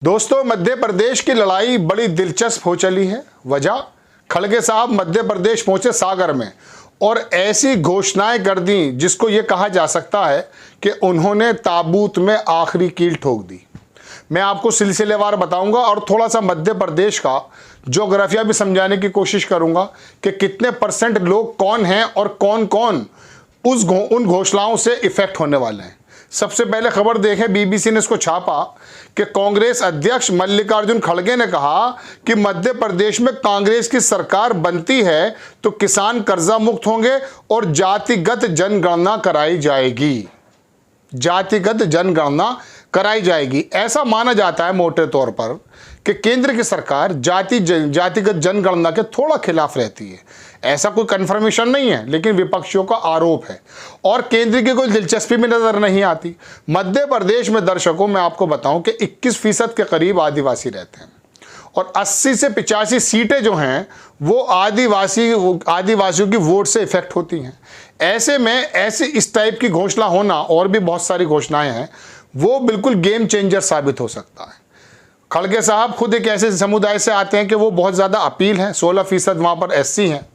दोस्तों, मध्य प्रदेश की लड़ाई बड़ी दिलचस्प हो चली है। वजह, खड़गे साहब मध्य प्रदेश पहुंचे सागर में और ऐसी घोषणाएं कर दी जिसको ये कहा जा सकता है कि उन्होंने ताबूत में आखिरी कील ठोक दी। मैं आपको सिलसिलेवार बताऊंगा और थोड़ा सा मध्य प्रदेश का ज्योग्राफिया भी समझाने की कोशिश करूंगा कि कितने परसेंट लोग कौन हैं और कौन कौन उन घोषणाओं से इफेक्ट होने वाले हैं। सबसे पहले खबर देखें, बीबीसी ने इसको छापा कि कांग्रेस अध्यक्ष मल्लिकार्जुन खड़गे ने कहा कि मध्य प्रदेश में कांग्रेस की सरकार बनती है तो किसान कर्जा मुक्त होंगे और जातिगत जनगणना कराई जाएगी। जातिगत जनगणना कराई जाएगी। ऐसा माना जाता है मोटे तौर पर कि केंद्र की सरकार जातिगत जनगणना के थोड़ा खिलाफ रहती है। ऐसा कोई कंफर्मेशन नहीं है, लेकिन विपक्षियों का आरोप है और केंद्र की कोई दिलचस्पी भी नजर नहीं आती। मध्य प्रदेश में दर्शकों, मैं आपको बताऊं कि 21% के करीब आदिवासी रहते हैं और 80 से 85 सीटें जो हैं वो आदिवासियों की वोट से इफेक्ट होती हैं। ऐसे में ऐसे इस टाइप की घोषणा होना, और भी बहुत सारी घोषणाएं हैं, वो बिल्कुल गेम चेंजर साबित हो सकता है। खड़गे साहब खुद एक ऐसे समुदाय से आते हैं कि वो बहुत ज़्यादा अपील है, 16% वहाँ पर एससी हैं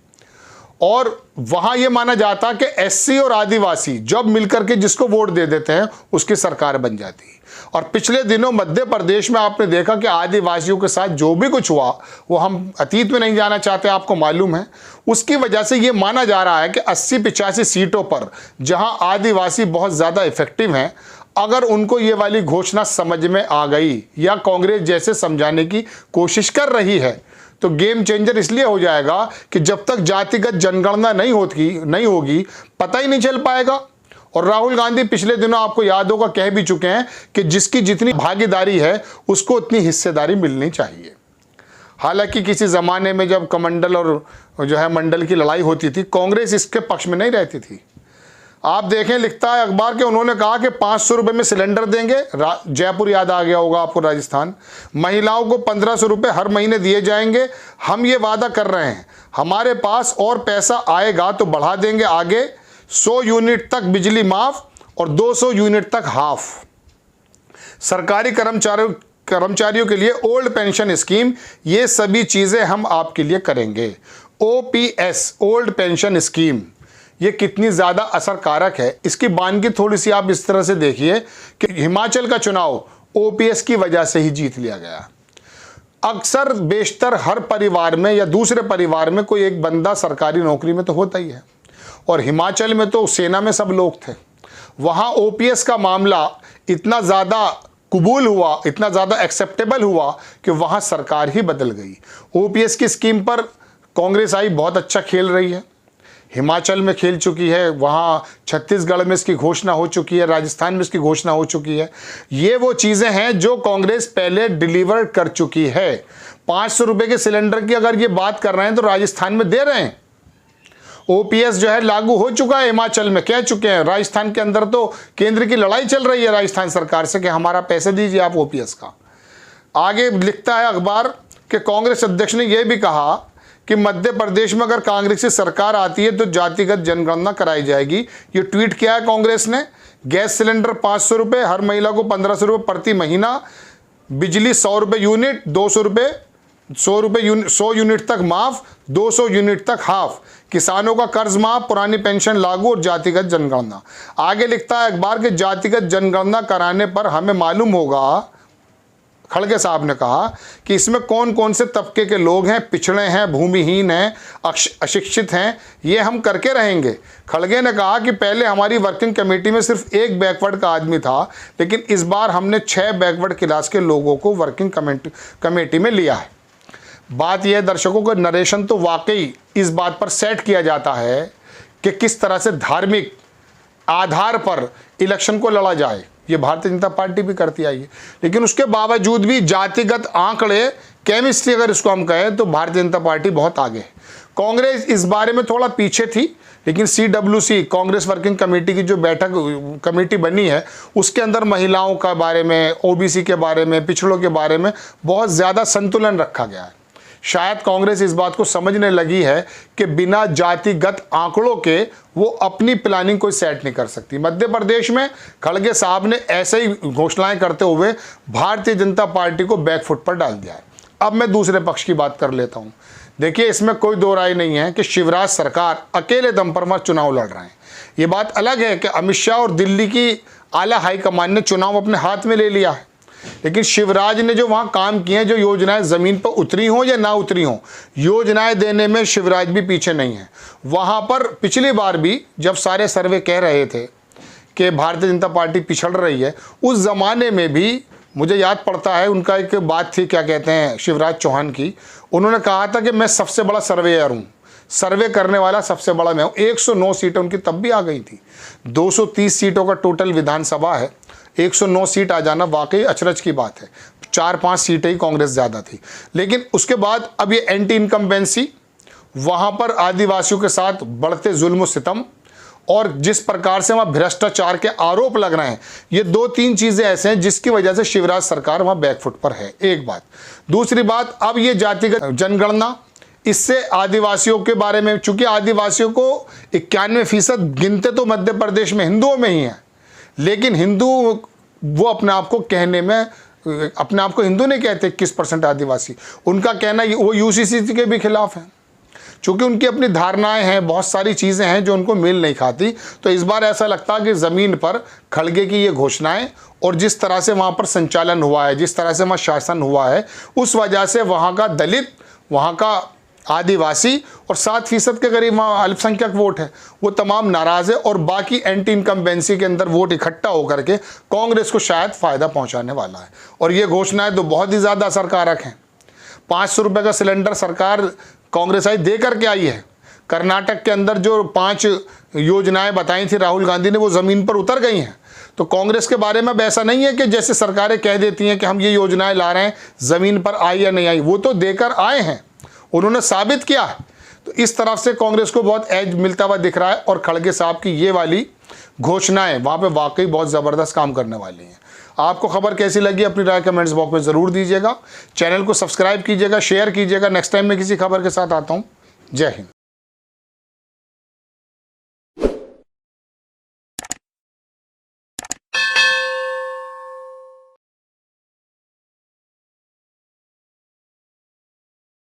और वहाँ ये माना जाता है कि एससी और आदिवासी जब मिलकर के जिसको वोट दे देते हैं उसकी सरकार बन जाती है। और पिछले दिनों मध्य प्रदेश में आपने देखा कि आदिवासियों के साथ जो भी कुछ हुआ वो हम अतीत में नहीं जाना चाहते, आपको मालूम है। उसकी वजह से ये माना जा रहा है कि 80-85 सीटों पर जहाँ आदिवासी बहुत ज़्यादा इफेक्टिव हैं, अगर उनको ये वाली घोषणा समझ में आ गई या कांग्रेस जैसे समझाने की कोशिश कर रही है तो गेम चेंजर इसलिए हो जाएगा कि जब तक जातिगत जनगणना नहीं होगी पता ही नहीं चल पाएगा। और राहुल गांधी पिछले दिनों आपको याद होगा कह भी चुके हैं कि जिसकी जितनी भागीदारी है उसको उतनी हिस्सेदारी मिलनी चाहिए। हालांकि किसी ज़माने में जब कमंडल और जो है मंडल की लड़ाई होती थी, कांग्रेस इसके पक्ष में नहीं रहती थी। आप देखें, लिखता है अखबार के, उन्होंने कहा कि 500 रुपये में सिलेंडर देंगे। जयपुर याद आ गया होगा आपको, राजस्थान। महिलाओं को 1500 रुपये हर महीने दिए जाएंगे। हम ये वादा कर रहे हैं, हमारे पास और पैसा आएगा तो बढ़ा देंगे आगे। 100 यूनिट तक बिजली माफ और 200 यूनिट तक हाफ। सरकारी कर्मचारियों के लिए ओल्ड पेंशन स्कीम, ये सभी चीज़ें हम आपके लिए करेंगे। OPS, ओल्ड पेंशन स्कीम, ये कितनी ज़्यादा असरकारक है, इसकी बानगी थोड़ी सी आप इस तरह से देखिए कि हिमाचल का चुनाव OPS की वजह से ही जीत लिया गया। अक्सर बेशतर हर परिवार में या दूसरे परिवार में कोई एक बंदा सरकारी नौकरी में तो होता ही है और हिमाचल में तो सेना में सब लोग थे। वहाँ OPS का मामला इतना ज़्यादा कबूल हुआ, इतना ज़्यादा एक्सेप्टेबल हुआ कि वहाँ सरकार ही बदल गई। OPS की स्कीम पर कांग्रेस आई बहुत अच्छा खेल रही है, हिमाचल में खेल चुकी है, वहाँ छत्तीसगढ़ में इसकी घोषणा हो चुकी है, राजस्थान में इसकी घोषणा हो चुकी है। ये वो चीज़ें हैं जो कांग्रेस पहले डिलीवर कर चुकी है। 500 रुपये के सिलेंडर की अगर ये बात कर रहे हैं तो राजस्थान में दे रहे हैं। OPS जो है लागू हो चुका है, हिमाचल में कह चुके हैं। राजस्थान के अंदर तो केंद्र की लड़ाई चल रही है राजस्थान सरकार से कि हमारा पैसे दीजिए आप OPS का। आगे लिखता है अखबार कि कांग्रेस अध्यक्ष ने यह भी कहा कि मध्य प्रदेश में अगर कांग्रेस की सरकार आती है तो जातिगत जनगणना कराई जाएगी। ये ट्वीट किया है कांग्रेस ने। गैस सिलेंडर 500 रुपये, हर महिला को 1500 रुपये प्रति महीना, बिजली 100 रुपये यूनिट, 100 यूनिट तक माफ, 200 यूनिट तक हाफ, किसानों का कर्ज माफ, पुरानी पेंशन लागू और जातिगत जनगणना। आगे लिखता है अखबार के, जातिगत जनगणना कराने पर हमें मालूम होगा, खड़गे साहब ने कहा, कि इसमें कौन कौन से तबके के लोग हैं, पिछड़े हैं, भूमिहीन हैं, अशिक्षित हैं, ये हम करके रहेंगे। खड़गे ने कहा कि पहले हमारी वर्किंग कमेटी में सिर्फ एक बैकवर्ड का आदमी था, लेकिन इस बार हमने 6 बैकवर्ड क्लास के लोगों को वर्किंग कमेटी में लिया है। बात यह है दर्शकों का, नरेशन तो वाकई इस बात पर सेट किया जाता है कि किस तरह से धार्मिक आधार पर इलेक्शन को लड़ा जाए। ये भारतीय जनता पार्टी भी करती आई है, लेकिन उसके बावजूद भी जातिगत आंकड़े, केमिस्ट्री अगर इसको हम कहें तो भारतीय जनता पार्टी बहुत आगे है। कांग्रेस इस बारे में थोड़ा पीछे थी, लेकिन CWC, कांग्रेस वर्किंग कमेटी की जो कमेटी बनी है, उसके अंदर महिलाओं के बारे में, OBC के बारे में, पिछड़ों के बारे में बहुत ज़्यादा संतुलन रखा गया है। शायद कांग्रेस इस बात को समझने लगी है कि बिना जातिगत आंकड़ों के वो अपनी प्लानिंग कोई सेट नहीं कर सकती। मध्य प्रदेश में खड़गे साहब ने ऐसे ही घोषणाएं करते हुए भारतीय जनता पार्टी को बैकफुट पर डाल दिया है। अब मैं दूसरे पक्ष की बात कर लेता हूं। देखिए, इसमें कोई दो राय नहीं है कि शिवराज सरकार अकेले दम पर वहां चुनाव लड़ रहे हैं। ये बात अलग है कि अमित शाह और दिल्ली की आला हाईकमान ने चुनाव अपने हाथ में ले लिया है, लेकिन शिवराज ने जो वहां काम किए हैं, जो योजनाएं जमीन पर उतरी हों या ना उतरी हों, योजनाएं देने में शिवराज भी पीछे नहीं है। वहां पर पिछली बार भी जब सारे सर्वे कह रहे थे कि भारतीय जनता पार्टी पिछड़ रही है, उस जमाने में भी मुझे याद पड़ता है उनका एक बात थी, क्या कहते हैं, शिवराज चौहान की। उन्होंने कहा था कि मैं सबसे बड़ा सर्वेयर हूँ, सर्वे करने वाला सबसे बड़ा मैं हूँ। 109 सीटें उनकी तब भी आ गई थी। 230 सीटों का टोटल विधानसभा है, 109 सीट आ जाना वाकई अचरज की बात है। 4-5 सीटें ही कांग्रेस ज़्यादा थी। लेकिन उसके बाद अब ये एंटी इनकम्बेंसी, वहाँ पर आदिवासियों के साथ बढ़ते जुल्म सितम और जिस प्रकार से वहाँ भ्रष्टाचार के आरोप लग रहे हैं, ये 2-3 चीज़ें ऐसे हैं जिसकी वजह से शिवराज सरकार वहाँ बैकफुट पर है। एक बात। दूसरी बात, अब ये जातिगत जनगणना, इससे आदिवासियों के बारे में, चूंकि आदिवासियों को 91% गिनते तो मध्य प्रदेश में हिंदुओं में ही हैं, लेकिन हिंदू वो अपने आप को कहने में, अपने आप को हिंदू नहीं कहते। 21% आदिवासी, उनका कहना वो यूसीसी के भी खिलाफ है। चूंकि उनकी अपनी धारणाएं हैं, बहुत सारी चीज़ें हैं जो उनको मेल नहीं खाती। तो इस बार ऐसा लगता है कि ज़मीन पर खड़गे की ये घोषणाएं और जिस तरह से वहाँ पर संचालन हुआ है, जिस तरह से वहाँ शासन हुआ है, उस वजह से वहाँ का दलित, वहाँ का आदिवासी और 7% के करीब वहाँ अल्पसंख्यक वोट है, वो तमाम नाराज़ है। और बाकी एंटी इनकम्बेंसी के अंदर वोट इकट्ठा होकर के कांग्रेस को शायद फ़ायदा पहुँचाने वाला है। और ये घोषणाएँ तो बहुत ही ज़्यादा असरकारक हैं। 500 रुपये का सिलेंडर सरकार कांग्रेस आई दे करके आई है। कर्नाटक के अंदर जो 5 योजनाएं बताई थी राहुल गांधी ने, वो ज़मीन पर उतर गई हैं। तो कांग्रेस के बारे में अब ऐसा नहीं है कि जैसे सरकारें कह देती हैं कि हम ये योजनाएं ला रहे हैं, ज़मीन पर आई या नहीं आई, वो तो देकर आए हैं, उन्होंने साबित किया है। तो इस तरफ से कांग्रेस को बहुत एज मिलता हुआ दिख रहा है और खड़गे साहब की ये वाली घोषणाएं वहाँ पे वाकई बहुत ज़बरदस्त काम करने वाली हैं। आपको खबर कैसी लगी, अपनी राय कमेंट्स बॉक्स में ज़रूर दीजिएगा। चैनल को सब्सक्राइब कीजिएगा, शेयर कीजिएगा। नेक्स्ट टाइम मैं किसी खबर के साथ आता हूँ। जय हिंद।